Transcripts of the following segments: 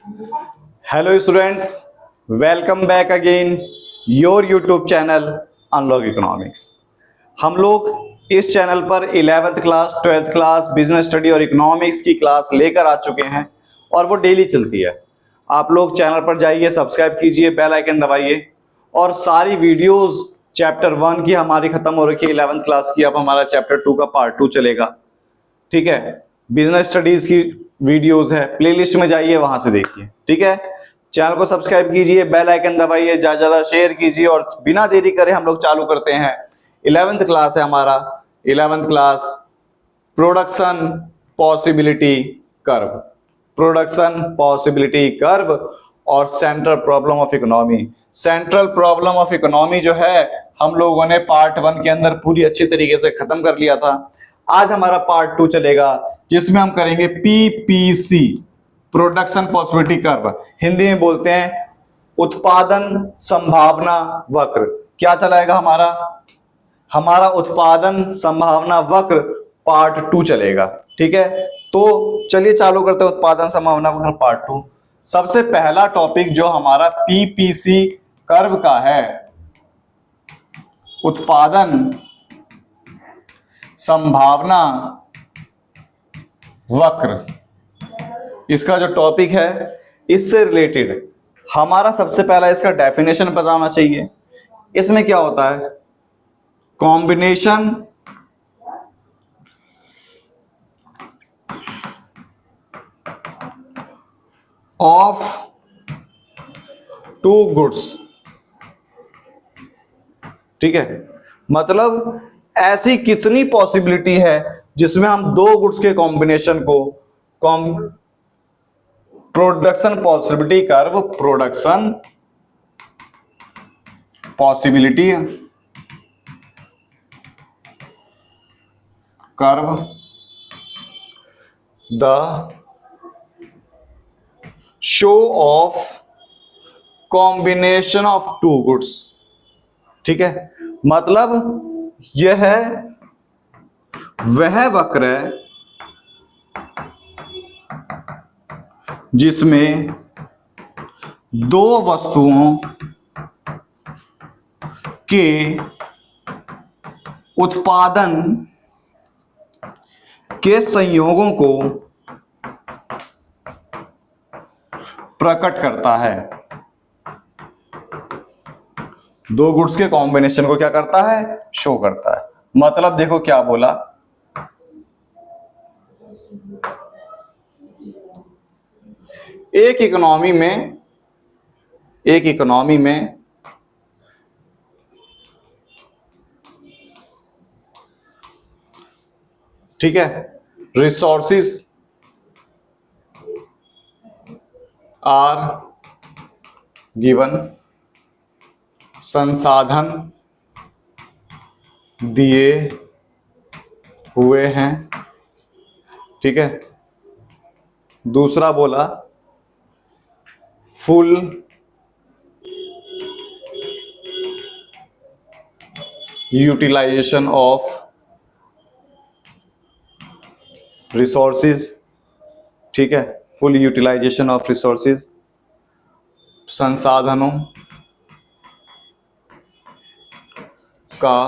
Hello students, welcome back again your YouTube channel unlock economics. हम लोग इस channel पर 11th class, 12th class, business study और economics की क्लास लेकर आ चुके हैं और वो डेली चलती है। आप लोग चैनल पर जाइए, सब्सक्राइब कीजिए, बेल आइकन दबाइए और सारी वीडियोस चैप्टर 1 की हमारी खत्म हो रखी है 11th क्लास की। अब हमारा चैप्टर 2 का पार्ट 2 चलेगा। ठीक है, बिजनेस स्टडीज की वीडियोस है, प्लेलिस्ट में जाइए, वहां से देखिए। ठीक है, चैनल को सब्सक्राइब कीजिए, बेल आइकन दबाइए, ज्यादा ज्यादा शेयर कीजिए और बिना देरी करे हम लोग चालू करते हैं। 11th क्लास है हमारा, 11th class production possibility curve, production possibility curve और central problem of economy. Central problem of economy जो है हम लोगों ने पार्ट 1 के अंदर पूरी अच्छी तरीके से खत्म कर लिया था। आज हमारा पार्ट 2 चलेगा जिसमें हम करेंगे PPC, production possibility curve. Hindi में बोलते हैं उत्पादन संभावना वक्र। क्या चलाएगा हमारा? हमारा उत्पादन संभावना वक्र पार्ट 2 चलेगा। ठीक है, तो चलिए चालू करते हैं उत्पादन संभावना वक्र पार्ट 2। सबसे पहला टॉपिक जो हमारा पीपीसी कर्व का है, उत्पादन संभावना वक्र, इसका जो टॉपिक है इससे रिलेटेड हमारा सबसे पहला इसका डेफिनेशन पता होना चाहिए। इसमें क्या होता है? Combination of two goods. ठीक है, मतलब ऐसी कितनी पॉसिबिलिटी है जिसमें हम दो गुड्स के कॉम्बिनेशन को production possibility curve, production possibility curve, the show of combination of two goods. ठीक है, मतलब यह वह वक्र है जिसमें दो वस्तुओं के उत्पादन के संयोगों को प्रकट करता है। दो गुड्स के कॉम्बिनेशन को क्या करता है? शो करता है। मतलब देखो क्या बोला, एक इकोनॉमी में ठीक है, रिसोर्सेस आर गिवन, संसाधन दिए हुए हैं। ठीक है, दूसरा बोला फुल यूटिलाइजेशन ऑफ रिसोर्सेज। ठीक है, फुल यूटिलाइजेशन ऑफ रिसोर्सेज, संसाधनों का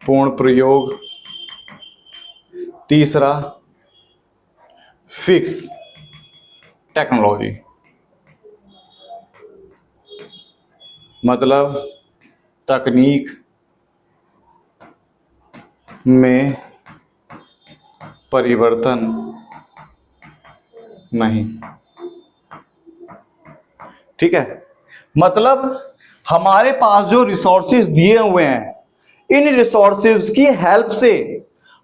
पूर्ण प्रयोग। तीसरा फिक्स टेक्नोलॉजी, मतलब तकनीक में परिवर्तन नहीं। ठीक है, मतलब हमारे पास जो रिसोर्सेज दिए हुए हैं, इन रिसोर्सेज की हेल्प से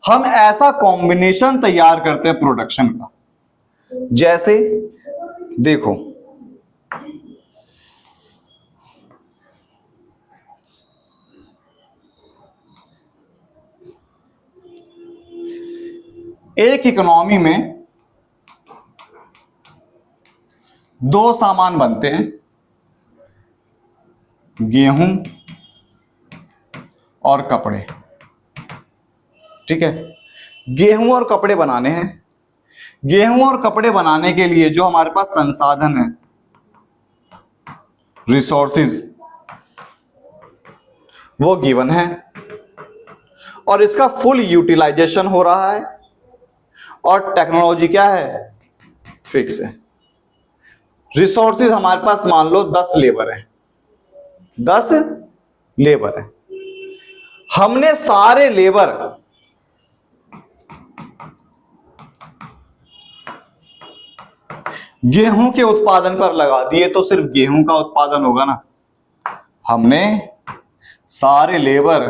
हम ऐसा कॉम्बिनेशन तैयार करते हैं प्रोडक्शन का। जैसे देखो, एक इकोनॉमी में दो सामान बनते हैं, गेहूं और कपड़े। ठीक है, गेहूं और कपड़े बनाने हैं। गेहूं और कपड़े बनाने के लिए जो हमारे पास संसाधन है, रिसोर्सेज, वो गिवन है और इसका फुल यूटिलाइजेशन हो रहा है और टेक्नोलॉजी क्या है, फिक्स है। रिसोर्सेज हमारे पास मान लो 10 लेबर है, 10 लेबर है। हमने सारे लेबर गेहूं के उत्पादन पर लगा दिए तो सिर्फ गेहूं का उत्पादन होगा ना। हमने सारे लेबर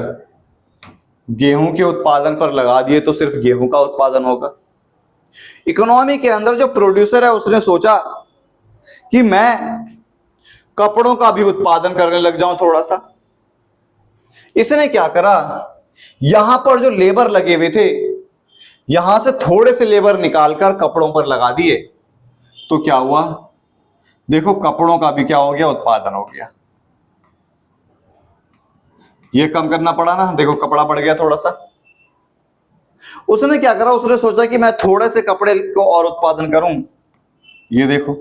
गेहूं के उत्पादन पर लगा दिए तो सिर्फ गेहूं का उत्पादन होगा। इकोनॉमी के अंदर जो प्रोड्यूसर है उसने सोचा कि मैं कपड़ों का भी उत्पादन करने लग जाऊं थोड़ा सा। इसने क्या करा, यहां पर जो लेबर लगे हुए थे यहां से थोड़े से लेबर निकालकर कपड़ों पर लगा दिए तो क्या हुआ, देखो कपड़ों का भी क्या हो गया, उत्पादन हो गया। ये कम करना पड़ा ना, देखो कपड़ा बढ़ गया थोड़ा सा। उसने क्या करा, उसने सोचा कि मैं थोड़े से कपड़े को और उत्पादन करूं। ये देखो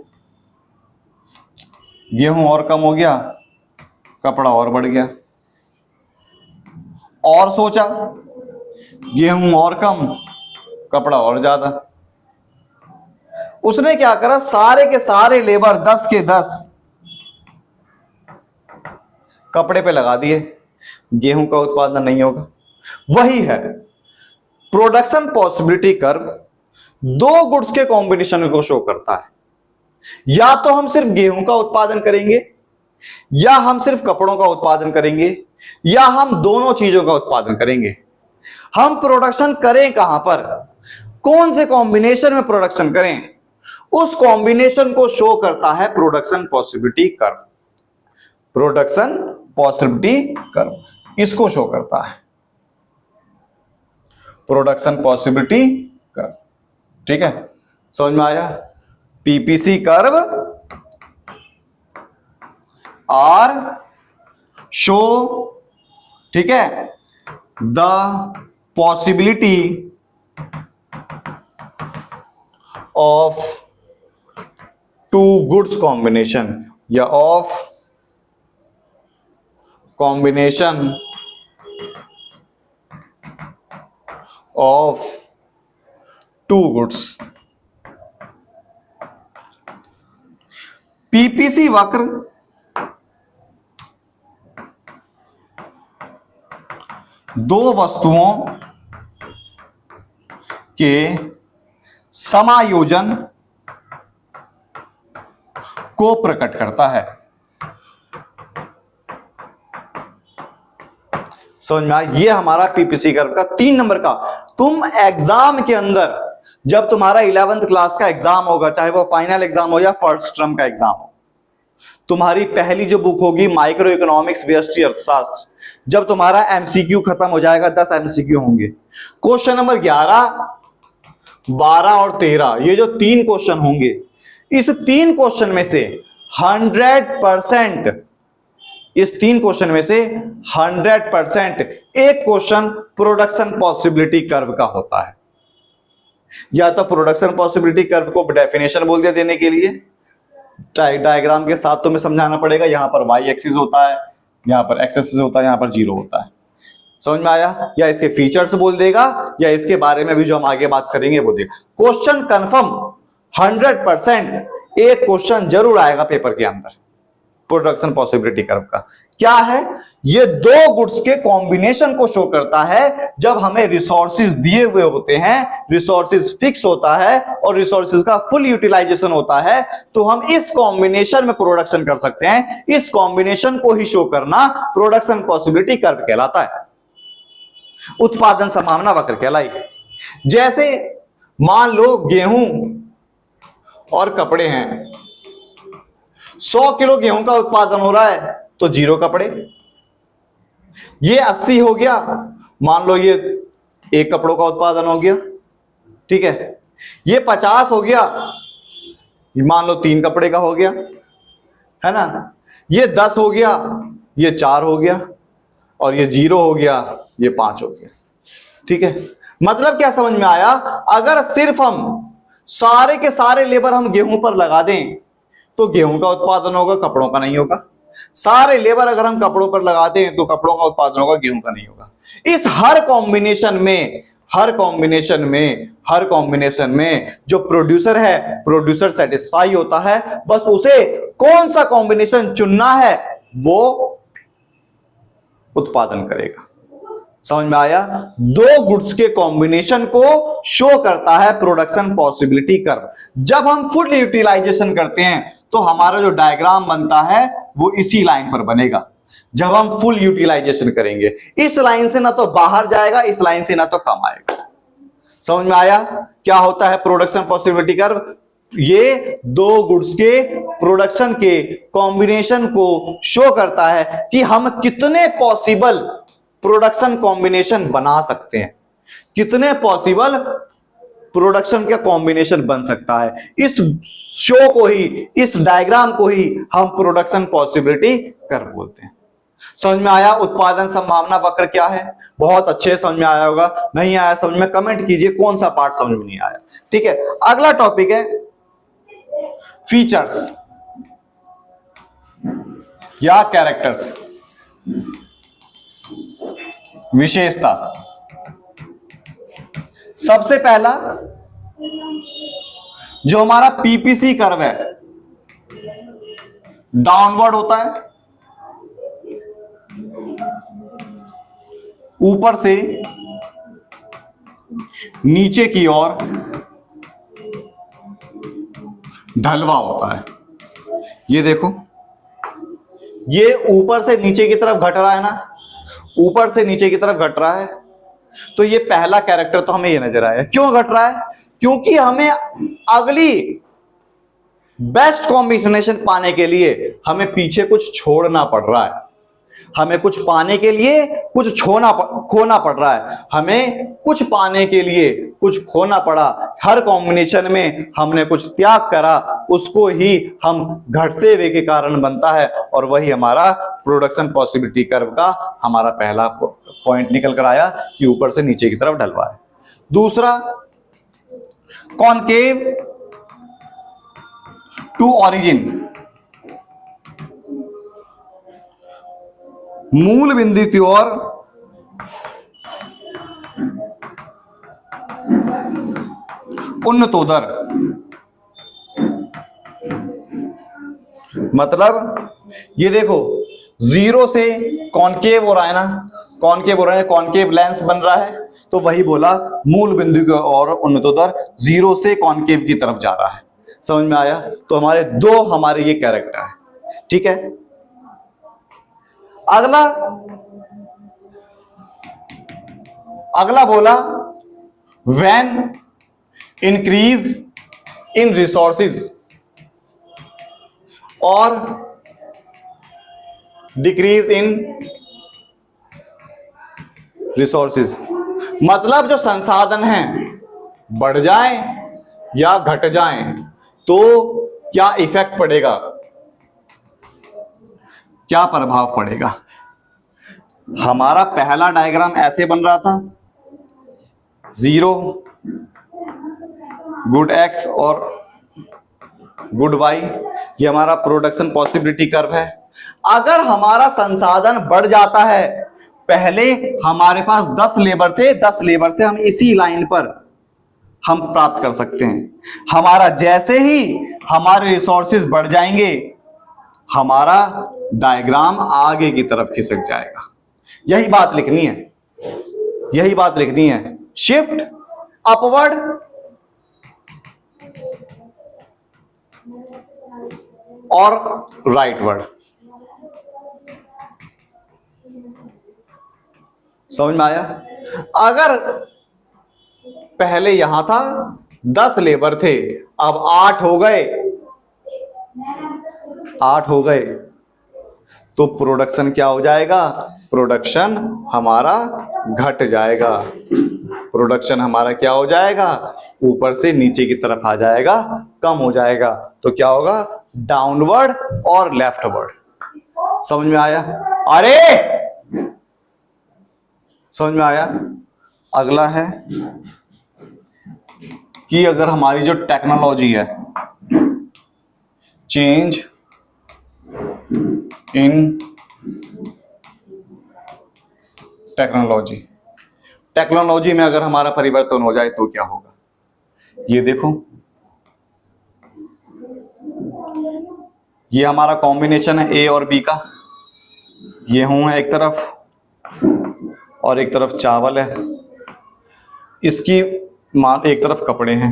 गेहूं और कम हो गया, कपड़ा और बढ़ गया। और सोचा गेहूं और कम, कपड़ा और ज्यादा। उसने क्या करा, सारे के सारे लेबर 10 के 10 कपड़े पे लगा दिए, गेहूं का उत्पादन नहीं होगा। वही है प्रोडक्शन पॉसिबिलिटी कर्व, दो गुड्स के कॉम्बिनेशन को शो करता है। या तो हम सिर्फ गेहूं का उत्पादन करेंगे या हम सिर्फ कपड़ों का उत्पादन करेंगे या हम दोनों चीजों का उत्पादन करेंगे। हम प्रोडक्शन करें कहां पर, कौन से कॉम्बिनेशन में प्रोडक्शन करें, उस कॉम्बिनेशन को शो करता है production possibility curve. Production possibility curve इसको शो करता है, प्रोडक्शन पॉसिबिलिटी कर्व। ठीक है, समझ में आया। पीपीसी कर्व आर शो, ठीक है, the possibility of two goods combination या of combination of two goods. PPC वक्र दो वस्तुओं के समायोजन को प्रकट करता है। समझ में आया, ये हमारा पीपीसी कर्व का 3 नंबर का। तुम एग्जाम के अंदर जब तुम्हारा 11th क्लास का एग्जाम होगा, चाहे वो फाइनल एग्जाम हो या फर्स्ट टर्म का एग्जाम हो, तुम्हारी पहली जो बुक होगी माइक्रो इकोनॉमिक्स व्यष्टि अर्थशास्त्र, जब तुम्हारा एमसीक्यू खत्म हो जाएगा, 10 एमसीक्यू होंगे। क्वेश्चन नंबर 11, 12 और 13, ये जो 3 क्वेश्चन होंगे, इस 3 क्वेश्चन में से 100%, इस 3 क्वेश्चन में से 100% एक क्वेश्चन प्रोडक्शन पॉसिबिलिटी कर्व का होता है। या तो प्रोडक्शन पॉसिबिलिटी कर्व को डेफिनेशन बोल दिया देने के लिए, डायग्राम के साथ तुम्हें समझाना पड़ेगा। यहां पर वाई एक्सिस होता है, यहां पर एक्स एक्सिस होता है, यहां पर 0 होता है। समझ में आया। या इसके फीचर्स बोल देगा या इसके बारे में भी जो हम आगे बात करेंगे वो देगा। क्वेश्चन कंफर्म 100% एक क्वेश्चन जरूर आएगा पेपर के अंदर प्रोडक्शन पॉसिबिलिटी कर्व का। क्या है, ये दो गुड्स के कॉम्बिनेशन को शो करता है। जब हमें रिसोर्सेज दिए हुए होते हैं, रिसोर्सेज फिक्स होता है और रिसोर्सेज का फुल यूटिलाइजेशन होता है, तो हम इस कॉम्बिनेशन में प्रोडक्शन कर सकते हैं। इस कॉम्बिनेशन को ही शो करना प्रोडक्शन पॉसिबिलिटी कर्व कहलाता है, उत्पादन संभावना वक्र कहलाई। जैसे मान लो गेहूं और कपड़े हैं, 100 किलो गेहूं का उत्पादन हो रहा है तो 0 कपड़े। ये 80 हो गया, मान लो ये 1 कपड़ों का उत्पादन हो गया, ठीक है। ये 50 हो गया, मान लो 3 कपड़े का हो गया, है ना। ये 10 हो गया, ये 4 हो गया, और ये 0 हो गया, ये 5 हो गया, ठीक है। मतलब क्या समझ में आया, अगर सिर्फ हम सारे के सारे लेबर हम गेहूं पर लगा दें तो गेहूं का उत्पादन होगा, कपड़ों का नहीं होगा। सारे लेबर अगर हम कपड़ों पर लगा दें तो कपड़ों का उत्पादन होगा, गेहूं का नहीं होगा। इस हर कॉम्बिनेशन में जो प्रोड्यूसर है, प्रोड्यूसर सेटिस्फाई होता है, बस उसे कौन सा कॉम्बिनेशन चुनना है वो उत्पादन करेगा। समझ में आया? दो गुड्स के कॉम्बिनेशन को शो करता है प्रोडक्शन पॉसिबिलिटी कर्व। जब हम फुल यूटिलाइजेशन करते हैं तो हमारा जो डायग्राम बनता है वो इसी लाइन पर बनेगा। जब हम फुल यूटिलाइजेशन करेंगे, इस लाइन से ना तो बाहर जाएगा, इस लाइन से ना तो कम आएगा। समझ में आया क्या होता है प्रोडक्शन पॉसिबिलिटी कर्व? ये दो गुड्स के प्रोडक्शन के कॉम्बिनेशन को शो करता है कि हम कितने पॉसिबल प्रोडक्शन कॉम्बिनेशन बना सकते हैं, कितने पॉसिबल प्रोडक्शन का कॉम्बिनेशन बन सकता है। इस शो को ही, इस डायग्राम को ही हम प्रोडक्शन पॉसिबिलिटी कर्व बोलते हैं। समझ में आया? उत्पादन संभावना वक्र क्या है? बहुत अच्छे समझ में आया होगा। नहीं आया समझ में कमेंट कीजिए कौन सा पार्ट समझ में नहीं आया। ठीक है, अगला टॉपिक है फीचर्स या कैरेक्टर्स, विशेषता। सबसे पहला जो हमारा पीपीसी कर्व है डाउनवर्ड होता है, ऊपर से नीचे की ओर ढलवा होता है। ये देखो, ये ऊपर से नीचे की तरफ घट रहा है ना, ऊपर से नीचे की तरफ घट रहा है। तो ये पहला कैरेक्टर तो हमें ये नजर आया। क्यों घट रहा है? क्योंकि हमें अगली बेस्ट कॉम्बिनेशन पाने के लिए हमें पीछे कुछ छोड़ना पड़ रहा है, हमें कुछ पाने के लिए कुछ खोना पड़ रहा है, हमें कुछ पाने के लिए कुछ खोना पड़ा। हर कॉम्बिनेशन में हमने कुछ त्याग करा, उसको ही हम घटते हुए के कारण बनता है, और वही हमारा प्रोडक्शन पॉसिबिलिटी कर्व का हमारा पहला पॉइंट निकल कर आया कि ऊपर से नीचे की तरफ ढलवा है। दूसरा, कॉनकेव टू ऑरिजिन, मूल बिंदु की ओर उन्नतोदर। मतलब ये देखो, जीरो से कॉनकेव हो रहा है ना, कॉनकेव हो रहा है, कॉनकेव लेंस बन रहा है, तो वही बोला मूल बिंदु की ओर उन्नतोदर, जीरो से कॉनकेव की तरफ जा रहा है। समझ में आया? तो हमारे ये कैरेक्टर है। ठीक है, अगला बोला व्हेन इंक्रीज इन रिसोर्सेज और डिक्रीज इन रिसोर्सेज। मतलब जो संसाधन हैं बढ़ जाएं या घट जाएं तो क्या इफेक्ट पड़ेगा, क्या प्रभाव पड़ेगा। हमारा पहला डायग्राम ऐसे बन रहा था, जीरो, गुड एक्स और गुड वाई, ये हमारा प्रोडक्शन पॉसिबिलिटी कर्व है। अगर हमारा संसाधन बढ़ जाता है, पहले हमारे पास 10 लेबर थे, 10 लेबर से हम इसी लाइन पर हम प्राप्त कर सकते हैं। हमारा जैसे ही हमारे रिसोर्सेज बढ़ जाएंगे, हमारा डायग्राम आगे की तरफ खिसक जाएगा। यही बात लिखनी है, यही बात लिखनी है। शिफ्ट अपवर्ड और राइटवर्ड। समझ में आया? अगर पहले यहां था 10 लेबर थे, अब 8 हो गए, 8 हो गए, तो प्रोडक्शन क्या हो जाएगा? प्रोडक्शन हमारा घट जाएगा। प्रोडक्शन हमारा क्या हो जाएगा? ऊपर से नीचे की तरफ आ जाएगा, कम हो जाएगा। तो क्या होगा? डाउनवर्ड और लेफ्टवर्ड। समझ में आया? अरे समझ में आया? अगला है कि अगर हमारी जो टेक्नोलॉजी है, चेंज इन टेक्नोलॉजी में अगर हमारा परिवर्तन हो जाए तो क्या होगा। ये देखो, ये हमारा कॉम्बिनेशन है ए और बी का। गेहूं है एक तरफ और एक तरफ चावल है, इसकी एक तरफ कपड़े हैं।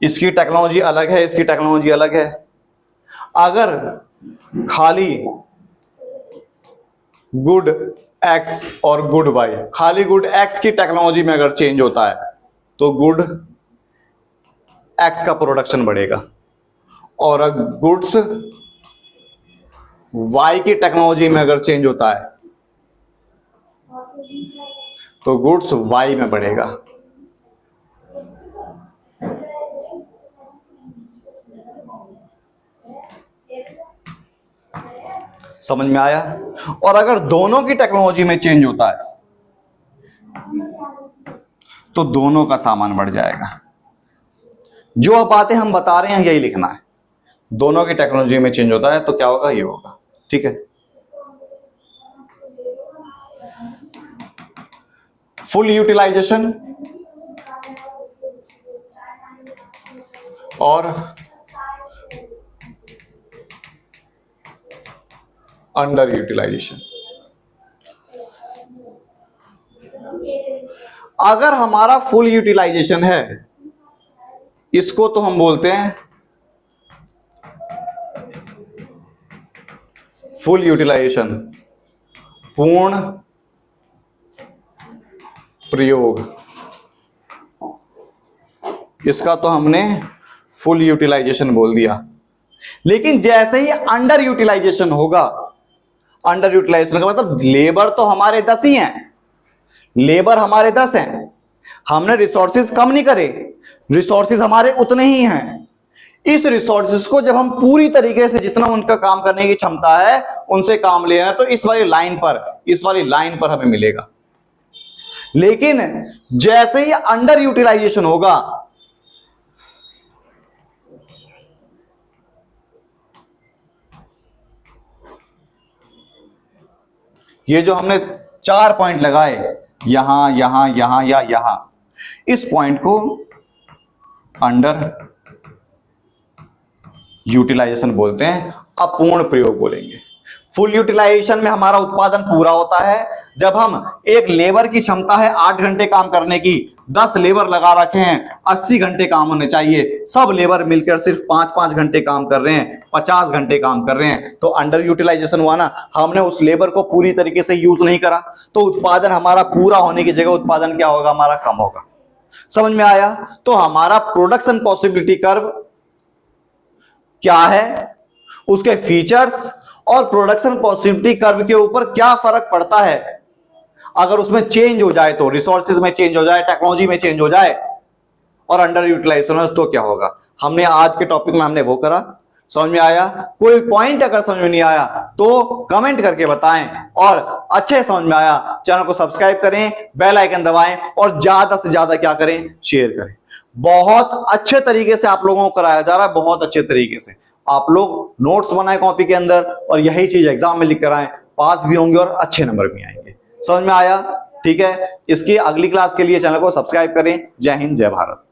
इसकी टेक्नोलॉजी अलग है, इसकी टेक्नोलॉजी अलग है। अगर खाली गुड एक्स और गुड वाई, खाली गुड एक्स की टेक्नोलॉजी में अगर चेंज होता है तो गुड एक्स का प्रोडक्शन बढ़ेगा, और गुड्स वाई की टेक्नोलॉजी में अगर चेंज होता है तो गुड्स वाई में बढ़ेगा। समझ में आया। और अगर दोनों की टेक्नोलॉजी में चेंज होता है तो दोनों का सामान बढ़ जाएगा। जो अब बातें हम बता रहे हैं यही लिखना है। दोनों की टेक्नोलॉजी में चेंज होता है तो क्या होगा, ये होगा। ठीक है। फुल यूटिलाइजेशन और अंडर यूटिलाइजेशन। अगर हमारा फुल यूटिलाइजेशन है, इसको तो हम बोलते हैं फुल यूटिलाइजेशन, पूर्ण प्रयोग। इसका तो हमने फुल यूटिलाइजेशन बोल दिया। लेकिन जैसे ही अंडर यूटिलाइजेशन होगा, अंडर यूटिलाइजेशन का मतलब लेबर तो हमारे 10 ही हैं, लेबर हमारे 10 हैं, हमने रिसोर्सेज कम नहीं करे, रिसोर्सेज हमारे उतने ही हैं। इस रिसोर्सेज को जब हम पूरी तरीके से, जितना उनका काम करने की क्षमता है उनसे काम ले रहे हैं, तो इस वाली लाइन पर हमें मिलेगा। लेकिन जैसे ही अंडर यूटिलाइजेशन होगा, ये जो हमने 4 पॉइंट लगाए, यहां यहां यहां या यहां, इस पॉइंट को अंडर यूटिलाइजेशन बोलते हैं, अपूर्ण प्रयोग बोलेंगे। फुल यूटिलाइजेशन में हमारा उत्पादन पूरा होता है जब हम एक लेबर की क्षमता है 8 घंटे काम करने की, 10 लेबर लगा रखे हैं, 80 घंटे काम होने चाहिए, सब लेबर मिलकर सिर्फ 5-5 घंटे काम कर रहे हैं, 50 घंटे काम कर रहे हैं, तो अंडर यूटिलाइजेशन हुआ ना। हमने उस लेबर को पूरी तरीके से यूज नहीं करा, तो उत्पादन हमारा पूरा होने की जगह उत्पादन क्या होगा, हमारा कम होगा। समझ में आया। तो हमारा प्रोडक्शन पॉसिबिलिटी कर्व क्या है, उसके फीचर्स और प्रोडक्शन पॉसिबिलिटी कर्व के ऊपर क्या फर्क पड़ता है अगर उसमें चेंज हो जाए, तो रिसोर्सेज में चेंज हो जाए, टेक्नोलॉजी में चेंज हो जाए और अंडर यूटिलाइजेशन हो तो क्या होगा। हमने आज के टॉपिक में हमने वो करा। समझ में आया। कोई पॉइंट अगर समझ में नहीं आया तो कमेंट करके बताएं, और अच्छे समझ में आया चैनल को सब्सक्राइब करें, बेल आइकन दबाएं और ज्यादा से ज्यादा क्या करें, शेयर करें। बहुत अच्छे तरीके से आप लोगों को कराया जा रहा है, बहुत अच्छे तरीके से। आप लोग नोट्स बनाए कॉपी के अंदर और यही चीज एग्जाम में लिख कर आए, पास भी होंगे और अच्छे नंबर भी आएंगे। समझ में आया। ठीक है। इसकी अगली क्लास के लिए चैनल को सब्सक्राइब करें। जय हिंद, जय भारत।